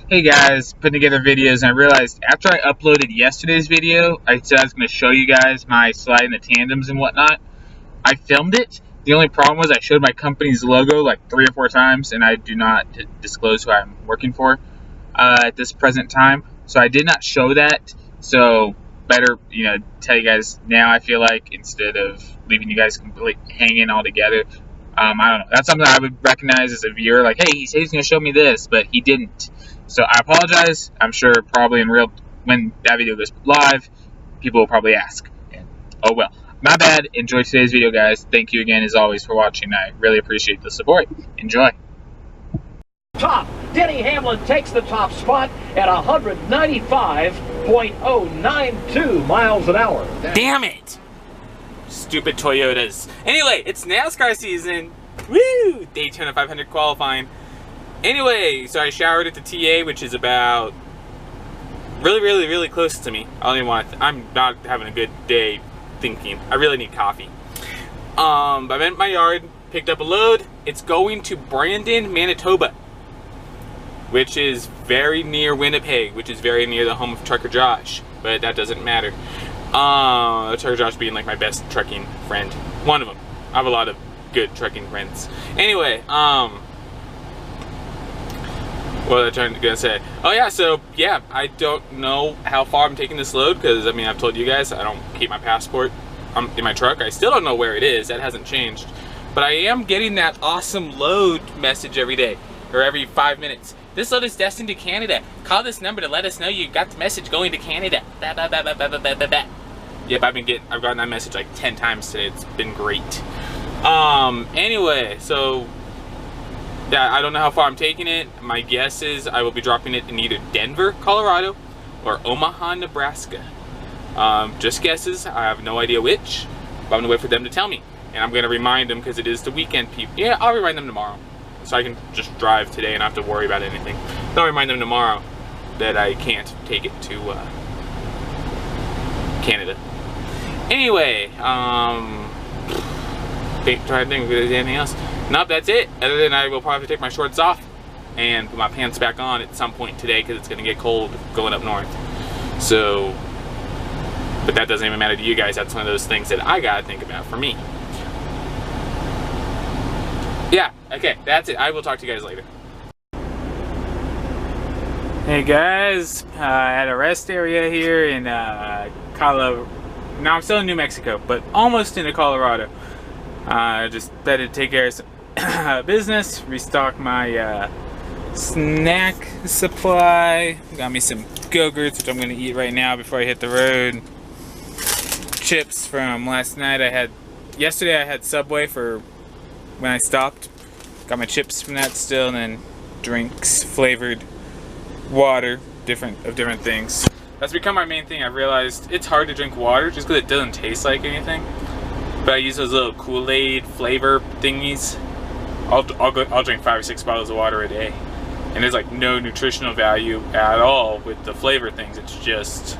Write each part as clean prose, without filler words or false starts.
Hey guys, putting together videos, and I realized after I uploaded yesterday's video, I said I was going to show you guys my slide in the tandems and whatnot. I filmed it. The only problem was I showed my company's logo like 3 or 4 times, and I do not disclose who I'm working for at this present time. So I did not show that. So better, tell you guys now, I feel like, instead of leaving you guys completely hanging all together. I don't know. That's something I would recognize as a viewer. Like, hey, he said he's going to show me this, but he didn't. So I apologize. I'm sure probably when that video goes live, people will probably ask. And, oh well. My bad. Enjoy today's video, guys. Thank you again, as always, for watching. I really appreciate the support. Enjoy. Top. Denny Hamlin takes the top spot at 195.092 miles an hour. Damn it! Stupid Toyotas. Anyway, it's NASCAR season. Woo! Daytona 500 qualifying. Anyway, so I showered at the TA, which is about really close to me. I'm not having a good day thinking. I really need coffee. I went in my yard, picked up a load. It's going to Brandon, Manitoba, which is very near Winnipeg, which is very near the home of Trucker Josh, but that doesn't matter. Trucker Josh being like my best trucking friend. One of them. I have a lot of good trucking friends. Anyway, what was I gonna say? Oh yeah, so yeah, I don't know how far I'm taking this load because I mean I've told you guys I don't keep my passport in my truck. I still don't know where it is. That hasn't changed, but I am getting that awesome load message every day or every 5 minutes. This load is destined to Canada. Call this number to let us know you got the message going to Canada. Yep, I've gotten that message like 10 times today. It's been great. Anyway, so yeah, I don't know how far I'm taking it. My guess is I will be dropping it in either Denver, Colorado, or Omaha, Nebraska. Just guesses. I have no idea which, but I'm gonna wait for them to tell me. And I'm gonna remind them because it is the weekend people. Yeah, I'll remind them tomorrow. So I can just drive today and not have to worry about anything. I'll remind them tomorrow that I can't take it to Canada. Anyway, trying to think if there's anything else. Nope, that's it. Other than I will probably have to take my shorts off and put my pants back on at some point today because it's going to get cold going up north. So, but that doesn't even matter to you guys. That's one of those things that I got to think about for me. Yeah, okay, that's it. I will talk to you guys later. Hey guys, at a rest area here in Colorado. Now I'm still in New Mexico, but almost into Colorado. Just had to take care of some business, restock my snack supply. Got me some Go-Gurts, which I'm going to eat right now before I hit the road. Chips from last night. Yesterday I had Subway for when I stopped. Got my chips from that still, and then drinks, flavored water, different things. That's become my main thing. I've realized it's hard to drink water just because it doesn't taste like anything. But I use those little Kool-Aid flavor thingies. I'll drink 5 or 6 bottles of water a day, and there's like no nutritional value at all with the flavor things. It's just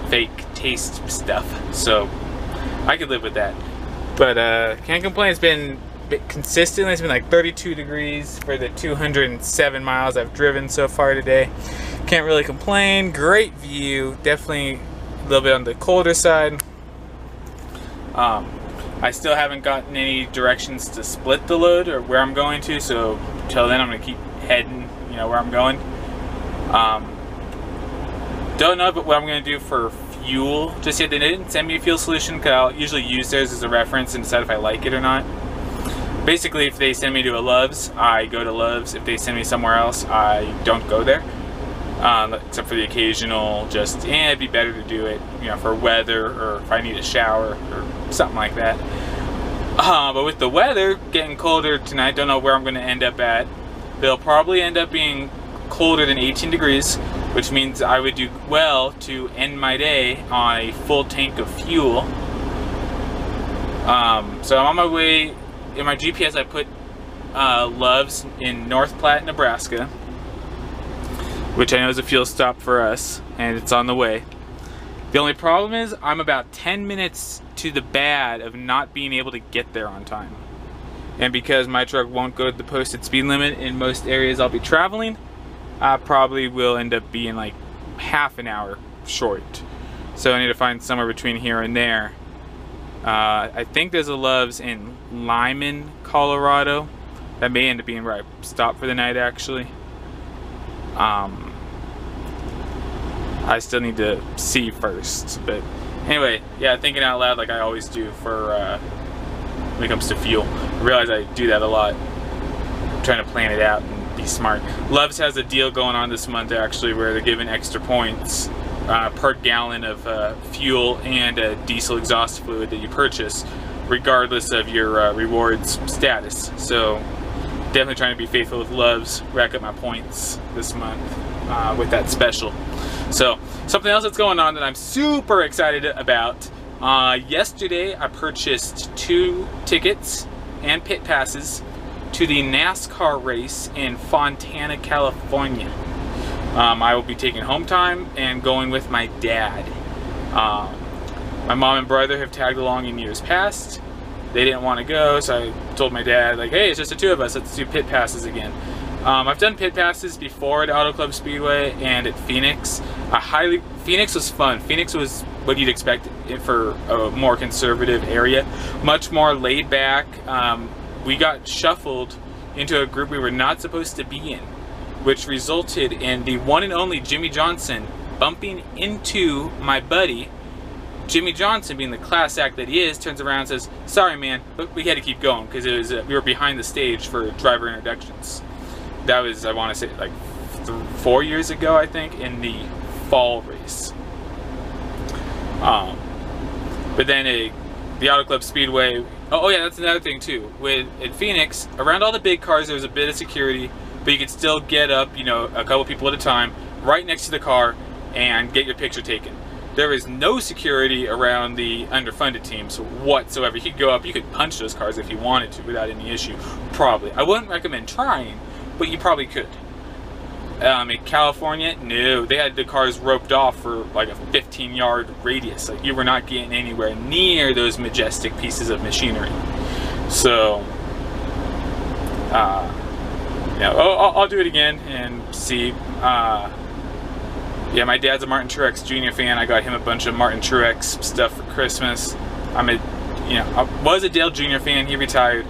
fake taste stuff. So I could live with that. But can't complain. It's been a bit consistent. It's been like 32 degrees for the 207 miles I've driven so far today. Can't really complain. Great view. Definitely a little bit on the colder side. I still haven't gotten any directions to split the load or where I'm going to, so till then I'm going to keep heading, where I'm going. Don't know what I'm going to do for fuel just yet. They didn't send me a fuel solution because I'll usually use theirs as a reference and decide if I like it or not. Basically, if they send me to a Love's, I go to Love's. If they send me somewhere else, I don't go there. Except for the occasional it'd be better to do it, for weather or if I need a shower or something like that. But with the weather getting colder tonight, don't know where I'm going to end up at. They'll probably end up being colder than 18 degrees, which means I would do well to end my day on a full tank of fuel. So I'm on my way. In my GPS, I put Love's in North Platte, Nebraska, which I know is a fuel stop for us, and it's on the way. The only problem is I'm about 10 minutes to the bad of not being able to get there on time. And because my truck won't go to the posted speed limit in most areas I'll be traveling, I probably will end up being like half an hour short. So I need to find somewhere between here and there. I think there's a Love's in Lyman, Colorado. That may end up being where I stop for the night, actually. I still need to see first. But anyway, yeah, thinking out loud like I always do for when it comes to fuel. I realize I do that a lot. I'm trying to plan it out and be smart. Love's has a deal going on this month, actually, where they're giving extra points per gallon of fuel and diesel exhaust fluid that you purchase, regardless of your rewards status. So definitely trying to be faithful with Love's, rack up my points this month with that special. So something else that's going on that I'm super excited about. Yesterday I purchased 2 tickets and pit passes to the NASCAR race in Fontana, California. I will be taking home time and going with my dad. My mom and brother have tagged along in years past. They didn't want to go, so I told my dad, like, hey, it's just the 2 of us, let's do pit passes again. I've done pit passes before at Auto Club Speedway and at Phoenix. Phoenix was fun. Phoenix was what you'd expect for a more conservative area, much more laid back. We got shuffled into a group we were not supposed to be in, which resulted in the one and only Jimmie Johnson bumping into my buddy. Jimmie Johnson, being the class act that he is, turns around and says, sorry man, but we had to keep going because it was we were behind the stage for driver introductions. That was, I want to say, like 4 years ago, I think, in the fall race. But then the Auto Club Speedway, oh yeah, that's another thing too. At Phoenix, around all the big cars, there was a bit of security, but you could still get up, you know, a couple people at a time, right next to the car, and get your picture taken. There is no security around the underfunded teams whatsoever. You could go up, you could punch those cars if you wanted to without any issue, probably. I wouldn't recommend trying, but you probably could. In California, no, they had the cars roped off for like a 15-yard radius. Like, you were not getting anywhere near those majestic pieces of machinery. So, yeah, I'll do it again and see. Yeah, my dad's a Martin Truex Jr. fan. I got him a bunch of Martin Truex stuff for Christmas. I was a Dale Jr. fan. He retired.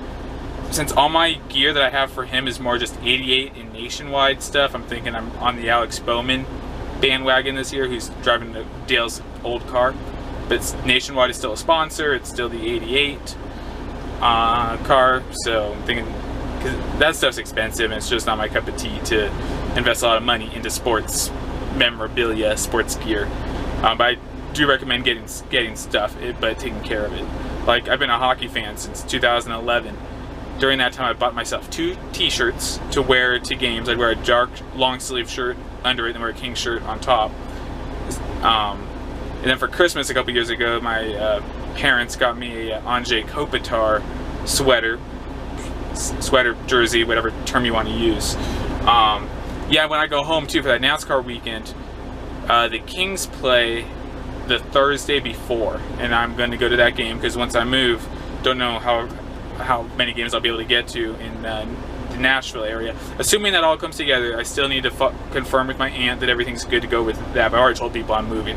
Since all my gear that I have for him is more just 88 and Nationwide stuff, I'm thinking I'm on the Alex Bowman bandwagon this year, who's driving Dale's old car. But Nationwide is still a sponsor. It's still the 88 car. So I'm thinking, because that stuff's expensive and it's just not my cup of tea to invest a lot of money into sports memorabilia, sports gear. But I do recommend getting stuff, but taking care of it. Like, I've been a hockey fan since 2011. During that time, I bought myself 2 t-shirts to wear to games. I'd wear a dark long sleeve shirt under it and wear a King shirt on top. And then for Christmas a couple years ago, my parents got me a Andrzej Kopitar sweater, jersey, whatever term you want to use. Yeah, when I go home too for that NASCAR weekend, the Kings play the Thursday before, and I'm going to go to that game because once I move, don't know how many games I'll be able to get to in the Nashville area. Assuming that all comes together, I still need to confirm with my aunt that everything's good to go with that. But I already told people I'm moving.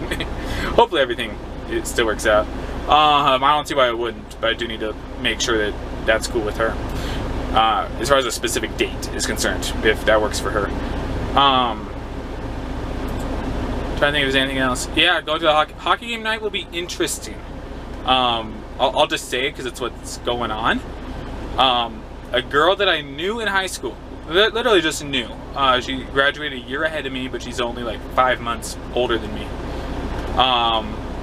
Hopefully everything still works out. I don't see why it wouldn't, but I do need to make sure that that's cool with her. As far as a specific date is concerned, if that works for her. Trying to think if there's anything else. Yeah, going to the hockey game night will be interesting. I'll just say it because it's what's going on. A girl that I knew in high school, literally just knew. She graduated a year ahead of me, but she's only like 5 months older than me.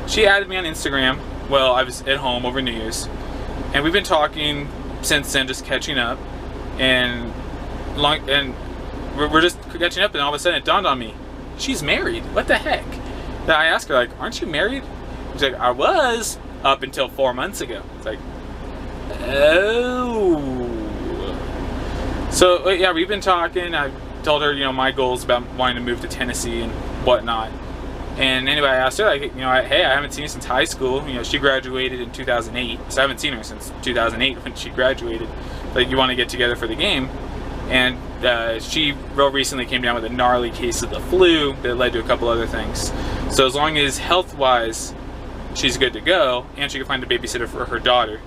She added me on Instagram. Well, I was at home over New Year's, and we've been talking since then, just catching up, and we're just catching up, and all of a sudden it dawned on me, she's married. What the heck? Then I asked her, like, aren't you married? She's like, I was up until 4 months ago. It's like, oh. So yeah, we've been talking. I told her, you know, my goals about wanting to move to Tennessee and whatnot. And anyway, I asked her, like, you know, hey, I haven't seen you since high school. You know, she graduated in 2008, so I haven't seen her since 2008 when she graduated. Like, you want to get together for the game? And she real recently came down with a gnarly case of the flu that led to a couple other things. So as long as health-wise she's good to go, and she can find a babysitter for her daughter.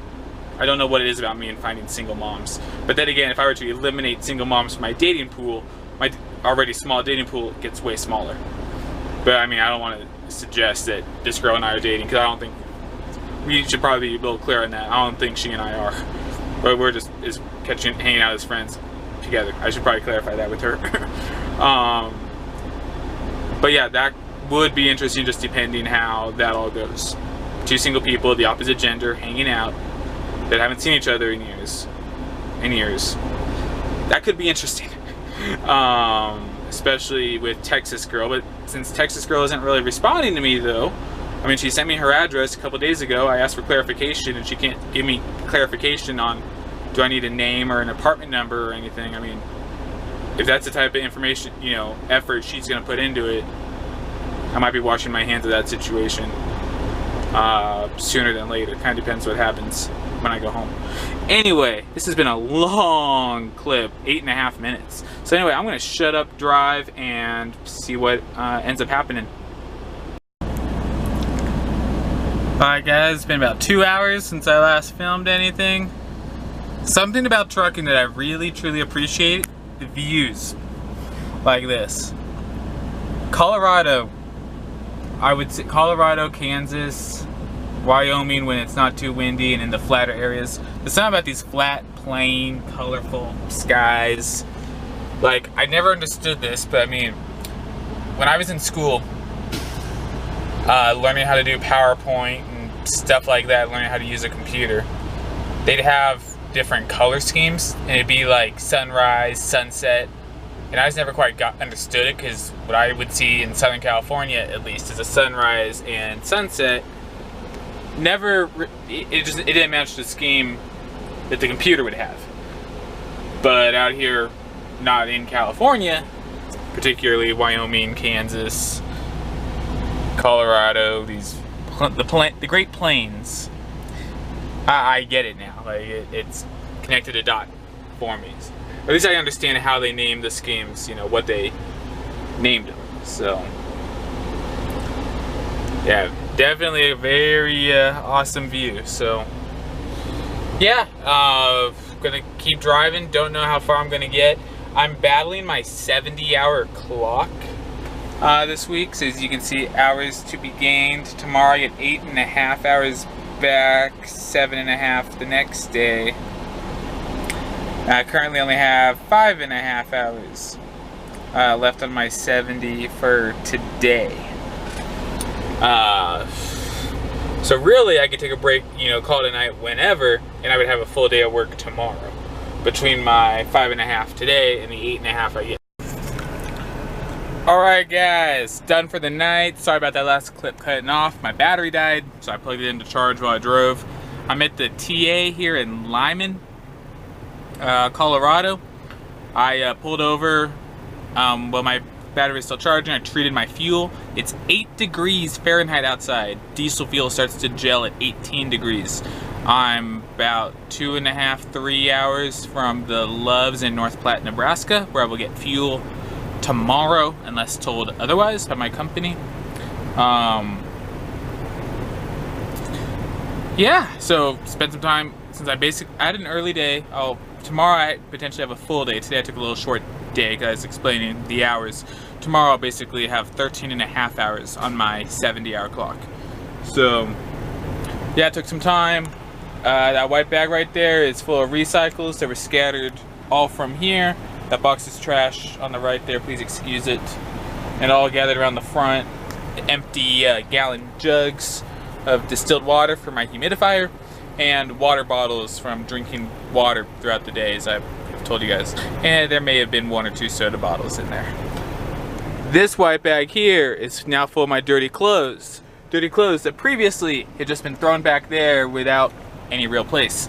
I don't know what it is about me and finding single moms. But then again, if I were to eliminate single moms from my dating pool, my already small dating pool gets way smaller. But I mean, I don't want to suggest that this girl and I are dating, because I don't think, we should probably be a little clear on that. I don't think she and I are. But we're just hanging out as friends together. I should probably clarify that with her. But yeah, that would be interesting, just depending how that all goes. Two single people, the opposite gender, hanging out, that haven't seen each other in years. That could be interesting. Especially with Texas Girl. But since Texas Girl isn't really responding to me though, I mean, she sent me her address a couple days ago. I asked for clarification and she can't give me clarification on, do I need a name or an apartment number or anything. I mean, if that's the type of information, you know, effort she's gonna put into it, I might be washing my hands of that situation sooner than later. Kind of depends what happens when I go home. Anyway, this has been a long clip, 8.5 minutes. So anyway, I'm gonna shut up, drive, and see what ends up happening. Alright guys, it's been about 2 hours since I last filmed anything. Something about trucking that I really truly appreciate, the views like this. Colorado, I would say Colorado, Kansas, Wyoming when it's not too windy and in the flatter areas. There's something about these flat, plain, colorful skies. Like, I never understood this, but I mean, when I was in school, learning how to do PowerPoint and stuff like that, learning how to use a computer, they'd have different color schemes, and it'd be like sunrise, sunset, and I just never quite understood it, because what I would see in Southern California, at least, is a sunrise and sunset. It didn't match the scheme that the computer would have. But out here, not in California, particularly Wyoming, Kansas, Colorado, the Great Plains, I get it now. Like it's connected a dot for me. At least I understand how they named the schemes, you know, what they named them. So yeah, definitely a very awesome view. So yeah, gonna keep driving. Don't know how far I'm gonna get. I'm battling my 70-hour clock this week. So as you can see, hours to be gained. Tomorrow I get 8.5 hours back, 7.5 the next day. I currently only have 5.5 hours left on my 70 for today. So really I could take a break, you know, call it a night whenever, and I would have a full day of work tomorrow between my 5.5 today and the 8.5 I get. Alright guys, done for the night. Sorry about that last clip cutting off. My battery died, so I plugged it in to charge while I drove. I'm at the TA here in Lyman, Colorado. I pulled over while my battery is still charging. I treated my fuel. It's 8 degrees Fahrenheit outside. Diesel fuel starts to gel at 18 degrees. I'm about 2.5, 3 hours from the Loves in North Platte, Nebraska, where I will get fuel tomorrow, unless told otherwise by my company. Yeah, so spend some time, since I had an early day. Tomorrow I potentially have a full day. Today I took a little short day because I was explaining the hours. Tomorrow I'll basically have 13.5 hours on my 70-hour clock. So yeah, I took some time. That white bag right there is full of recycles that were scattered all from here. That box is trash on the right there, please excuse it. And all gathered around the front, empty gallon jugs of distilled water for my humidifier, and water bottles from drinking water throughout the day, as I've told you guys. And there may have been 1 or 2 soda bottles in there. This white bag here is now full of my dirty clothes. Dirty clothes that previously had just been thrown back there without any real place.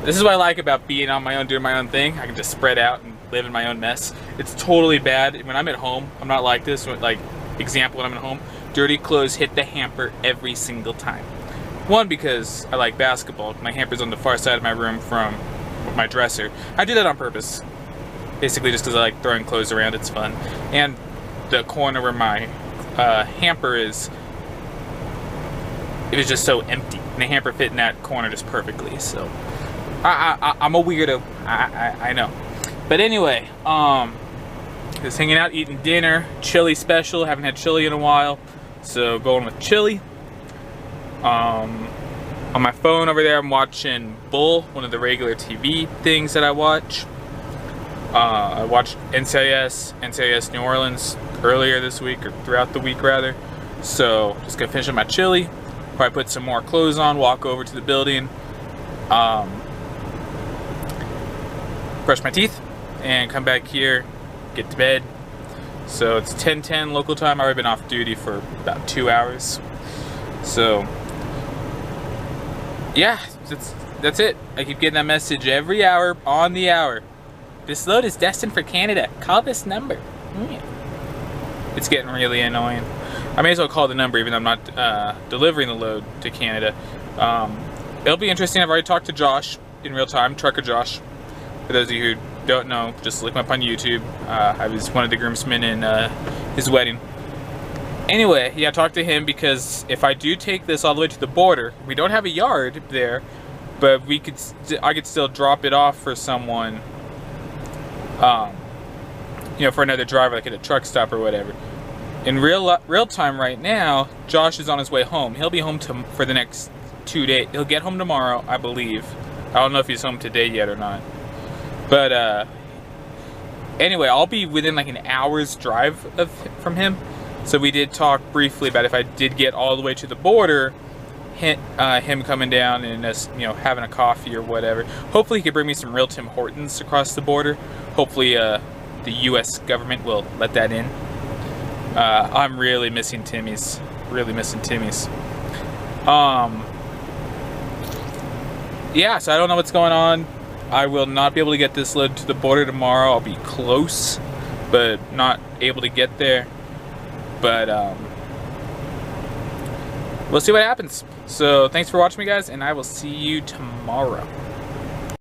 This is what I like about being on my own, doing my own thing. I can just spread out and live in my own mess. It's totally bad. When I'm at home, I'm not like this. Like, example, when I'm at home, dirty clothes hit the hamper every single time. One, because I like basketball. My hamper's on the far side of my room from my dresser. I do that on purpose. Basically just because I like throwing clothes around, it's fun. And the corner where my hamper is, it was just so empty. And the hamper fit in that corner just perfectly, so. I'm a weirdo, I know. But anyway, just hanging out, eating dinner, chili special, haven't had chili in a while. So going with chili. On my phone over there, I'm watching Bull, one of the regular TV things that I watch. I watched NCIS New Orleans earlier this week, or throughout the week rather. So just gonna finish up my chili, probably put some more clothes on, walk over to the building, brush my teeth, and come back here, get to bed. So it's 10:10 local time. I've already been off duty for about 2 hours. So yeah, that's it. I keep getting that message every hour on the hour. This load is destined for Canada. Call this number. It's getting really annoying. I may as well call the number even though I'm not delivering the load to Canada. It'll be interesting. I've already talked to Josh in real time, Trucker Josh. For those of you who don't know, just look him up on YouTube. I was one of the groomsmen in his wedding. Anyway, yeah, talk to him because if I do take this all the way to the border, we don't have a yard there, but I could still drop it off for someone, you know, for another driver, like at a truck stop or whatever. In real time right now, Josh is on his way home. He'll be home for the next 2 days. He'll get home tomorrow, I believe. I don't know if he's home today yet or not. But anyway, I'll be within like an hour's drive from him. So we did talk briefly about if I did get all the way to the border, him coming down and us, you know, having a coffee or whatever. Hopefully he could bring me some real Tim Hortons across the border. Hopefully the U.S. government will let that in. I'm really missing Timmy's. Really missing Timmy's. Yeah, so I don't know what's going on. I will not be able to get this load to the border tomorrow. I'll be close, but not able to get there. But we'll see what happens. So thanks for watching me, guys, and I will see you tomorrow.